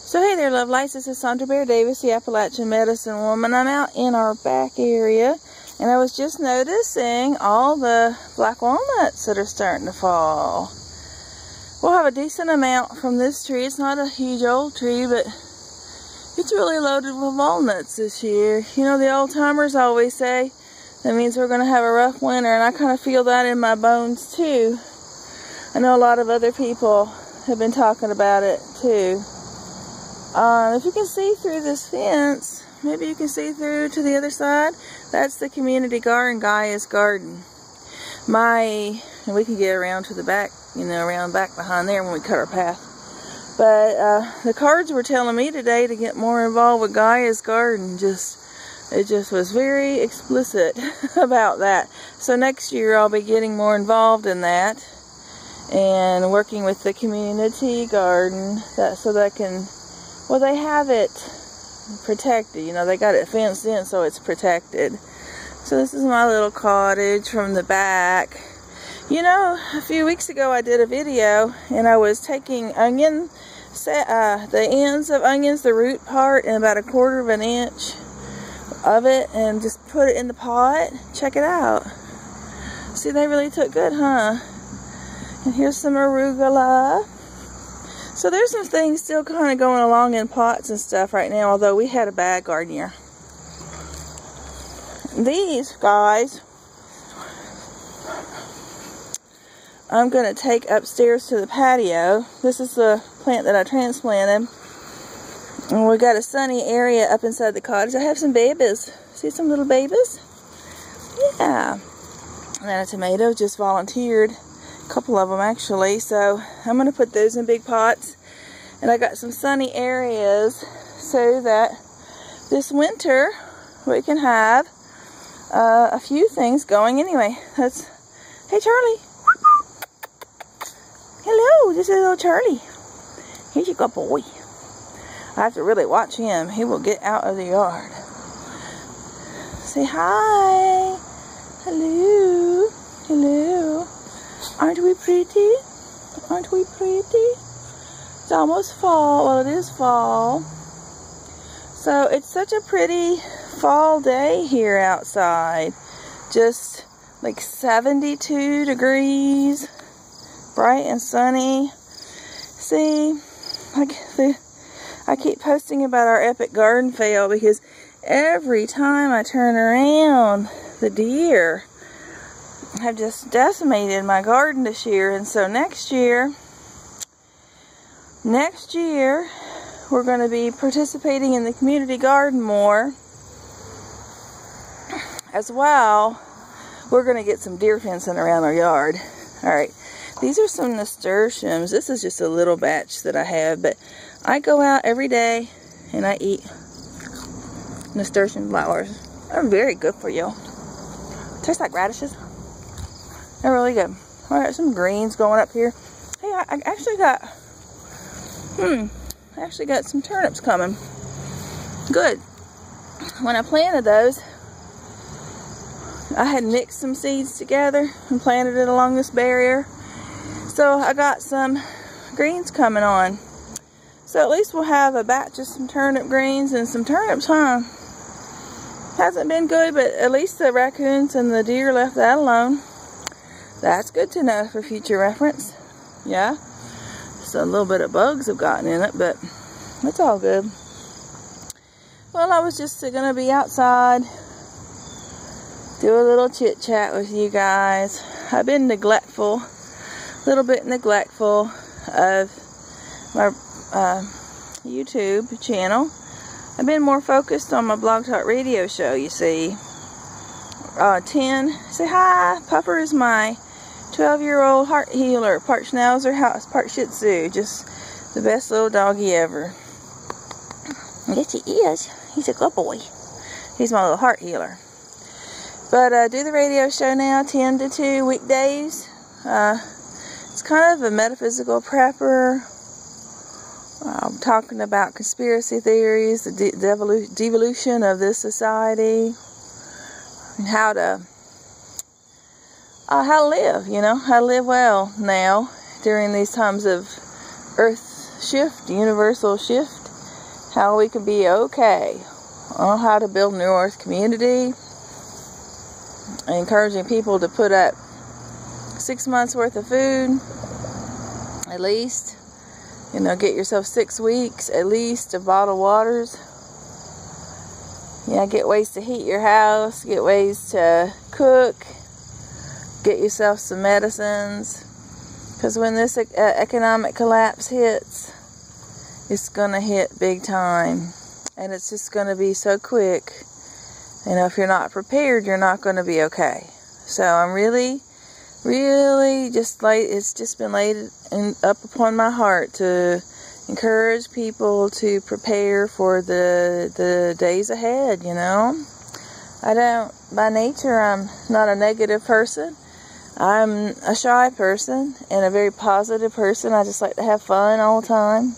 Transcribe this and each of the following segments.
So hey there, love lights. This is Sandra Bear Davis, the Appalachian Medicine Woman. I'm out in our back area, and I was just noticing all the black walnuts that are starting to fall. We'll have a decent amount from this tree. It's not a huge old tree, but it's really loaded with walnuts this year. You know, the old timers always say that means we're going to have a rough winter, and I kind of feel that in my bones too. I know a lot of other people have been talking about it too. If you can see through this fence, maybe you can see through to the other side. That's the community garden, Gaia's garden. And we can get around to the back, you know, around back behind there when we cut our path. But the cards were telling me today to get more involved with Gaia's garden. It just was very explicit about that. So next year I'll be getting more involved in that and working with the community garden so that can. Well, they have it protected. You know, they got it fenced in so it's protected. So this is my little cottage from the back. You know, a few weeks ago I did a video and I was taking the ends of onions, the root part, and about 1/4 of an inch of it, and just put it in the pot. Check it out. See, they really took good, huh? And here's some arugula. So there's some things still kind of going along in pots and stuff right now, although we had a bad garden year. These guys, I'm going to take upstairs to the patio. This is the plant that I transplanted. And we got a sunny area up inside the cottage. I have some babies. See some little babies? Yeah. And then a tomato just volunteered. Couple of them actually, so I'm going to put those in big pots, and I got some sunny areas so that this winter we can have a few things going. Anyway, hey Charlie, hello, this is little Charlie. He's a good boy. I have to really watch him. He will get out of the yard. Say hi. Hello, hello. Aren't we pretty? Aren't we pretty? It's almost fall. Well, it is fall. So it's such a pretty fall day here outside. Just like 72 degrees. Bright and sunny. See, I keep posting about our epic garden fail because every time I turn around, the deer have just decimated my garden this year. And so next year we're going to be participating in the community garden more as well. We're going to get some deer fencing around our yard. Alright, these are some nasturtiums. This is just a little batch that I have, but I go out every day and I eat nasturtium flowers. They're very good for you. Tastes like radishes. They're really good. I got some greens going up here. Hey, I actually got some turnips coming. Good. When I planted those, I had mixed some seeds together and planted it along this barrier. So I got some greens coming on. So at least we'll have a batch of some turnip greens and some turnips, huh? Hasn't been good, but at least the raccoons and the deer left that alone. That's good to know for future reference. Yeah. So a little bit of bugs have gotten in it, but it's all good. Well, I was just going to be outside, do a little chit chat with you guys. I've been neglectful, a little bit neglectful of my YouTube channel. I've been more focused on my Blog Talk Radio show, you see. 10, say hi. Pupper is my 12-year-old heart healer, part Schnauzer, part Shih Tzu. Just the best little doggy ever. Yes, he is. He's a good boy. He's my little heart healer. But do the radio show now, 10 to 2 weekdays. It's kind of a metaphysical prepper. I'm talking about conspiracy theories, the devolution of this society, and how to live, you know, how to live well now during these times of earth shift, universal shift. how we can be okay on how to build New Earth community, encouraging people to put up 6 months worth of food, at least. You know, get yourself 6 weeks at least of bottled waters. Yeah, get ways to heat your house, get ways to cook, get yourself some medicines. Because when this economic collapse hits, it's going to hit big time. And it's just going to be so quick. You know, if you're not prepared, you're not going to be okay. So I'm really just it's just been laid up upon my heart to encourage people to prepare for the days ahead, you know. By nature, I'm not a negative person. I'm a shy person and a very positive person. I just like to have fun all the time.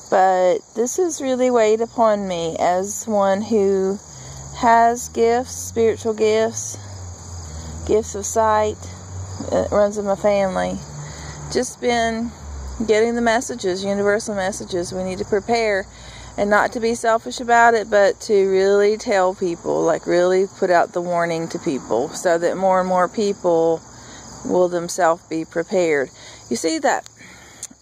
But this has really weighed upon me as one who has gifts, spiritual gifts, gifts of sight. It runs in my family. Just been getting the messages, universal messages. We need to prepare, and not to be selfish about it, but to really tell people, like really put out the warning to people, so that more and more people will themselves be prepared. You see that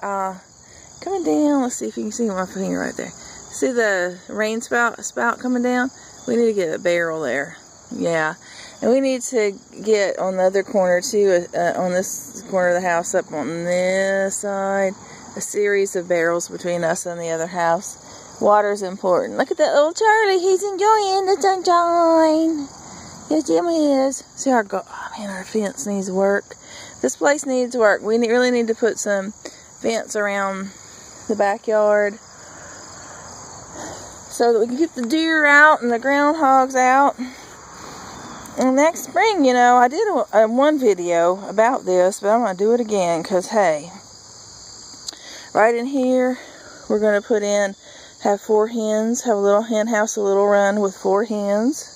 coming down? Let's see if you can see my finger right there. See the rain spout coming down? We need to get a barrel there. Yeah. And we need to get on the other corner too, on this corner of the house, up on this side, a series of barrels between us and the other house. Water's important. Look at that little Charlie. He's enjoying the sunshine. Yes, Jim is. See our our fence needs work. This place needs work. We really need to put some fence around the backyard so that we can keep the deer out and the groundhogs out. And next spring, you know, I did one video about this, but I'm going to do it again because, hey, right in here, we're going to have 4 hens, have a little hen house, a little run with 4 hens.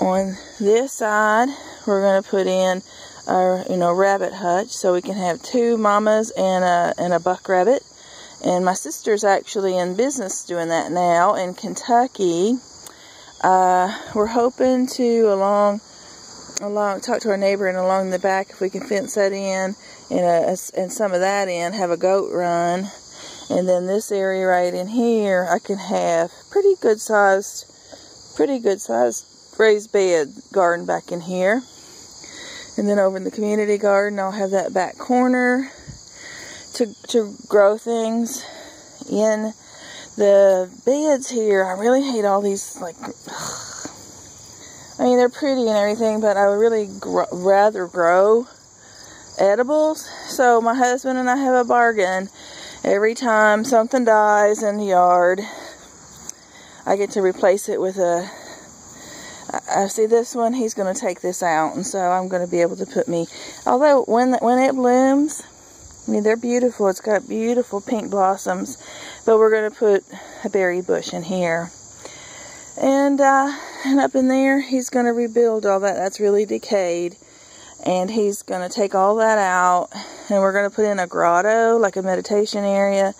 On this side, we're going to put in our, rabbit hutch so we can have 2 mamas and a buck rabbit. And my sister's actually in business doing that now in Kentucky. We're hoping to talk to our neighbor, and along the back, if we can fence that in and some of that in, have a goat run. And then this area right in here, I can have pretty good sized raised bed garden back in here. And then over in the community garden, I'll have that back corner to grow things in. The beds here, I really hate all these, I mean, they're pretty and everything, but I would really rather grow edibles. So my husband and I have a bargain. Every time something dies in the yard, I get to replace it with I see this one, he's going to take this out, and so I'm going to be able to put although when it blooms, I mean, they're beautiful. It's got beautiful pink blossoms. But we're going to put a berry bush in here. And up in there, he's going to rebuild all that. That's really decayed. And he's going to take all that out. And we're going to put in a grotto, like a meditation area,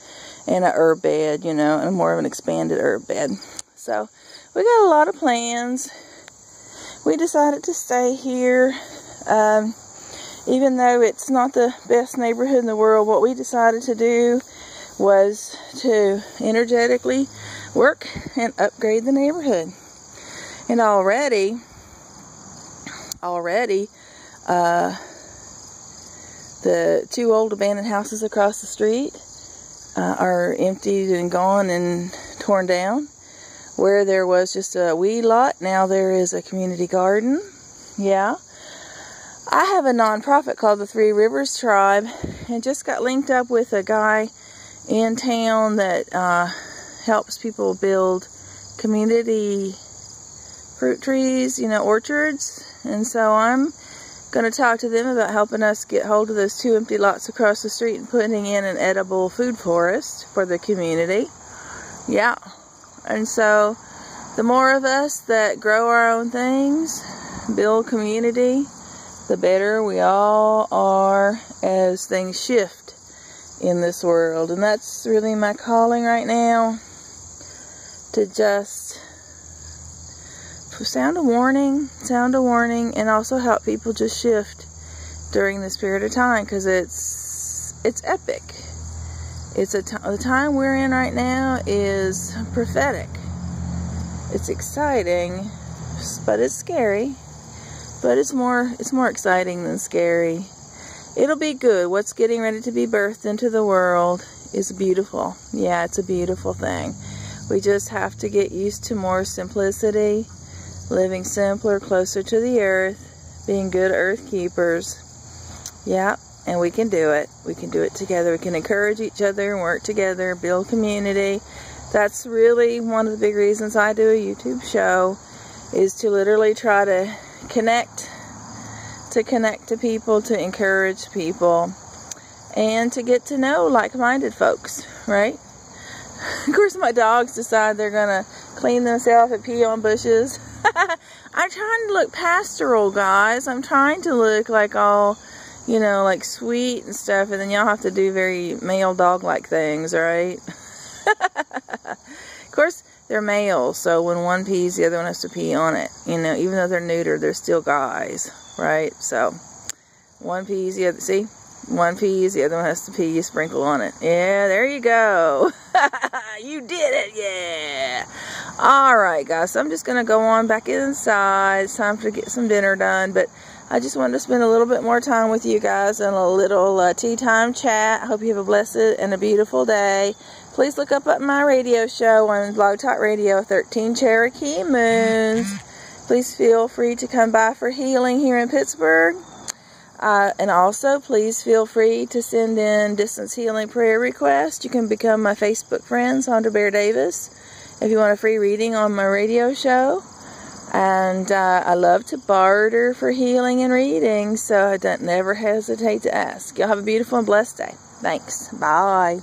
and an herb bed, and more of an expanded herb bed. So we got a lot of plans. We decided to stay here. Even though it's not the best neighborhood in the world, what we decided to do was to energetically work and upgrade the neighborhood. And already, the 2 old abandoned houses across the street are emptied and gone and torn down. Where there was just a wee lot, now there is a community garden. Yeah. I have a nonprofit called the 3 Rivers Tribe, and just got linked up with a guy in town that helps people build community fruit trees, orchards. And so I'm going to talk to them about helping us get hold of those 2 empty lots across the street and putting in an edible food forest for the community. Yeah. And so the more of us that grow our own things, build community, the better we all are as things shift in this world. And that's really my calling right now. to just sound a warning, and also help people just shift during this period of time, because it's epic. It's the time we're in right now is prophetic. It's exciting, but it's scary. But it's more exciting than scary. It'll be good. What's getting ready to be birthed into the world is beautiful. Yeah, it's a beautiful thing. We just have to get used to more simplicity, living simpler, closer to the earth, being good earth keepers. Yeah, and we can do it. We can do it together. We can encourage each other and work together, build community. That's really one of the big reasons I do a YouTube show, is to literally try to connect to people, to encourage people, and to get to know like-minded folks, right? Of course, my dogs decide they're gonna clean themselves and pee on bushes. I'm trying to look pastoral, guys. I'm trying to look like all, you know, like sweet and stuff, and then y'all have to do very male dog-like things, right? Of course, they're males, so when one pees, the other one has to pee on it. You know, even though they're neutered, they're still guys, right? So, one pees, the other, see? One pees, the other one has to pee, you sprinkle on it. Yeah, there you go. You did it, yeah. Alright, guys, so I'm just going to go on back inside. It's time to get some dinner done, but I just wanted to spend a little bit more time with you guys and a little tea time chat. I hope you have a blessed and a beautiful day. Please look up at my radio show on Blog Talk Radio, 13 Cherokee Moons. Please feel free to come by for healing here in Pittsburgh. And also, please feel free to send in distance healing prayer requests. You can become my Facebook friend, Sandra Bear Davis, if you want a free reading on my radio show. And I love to barter for healing and reading, so don't never hesitate to ask. Y'all have a beautiful and blessed day. Thanks. Bye.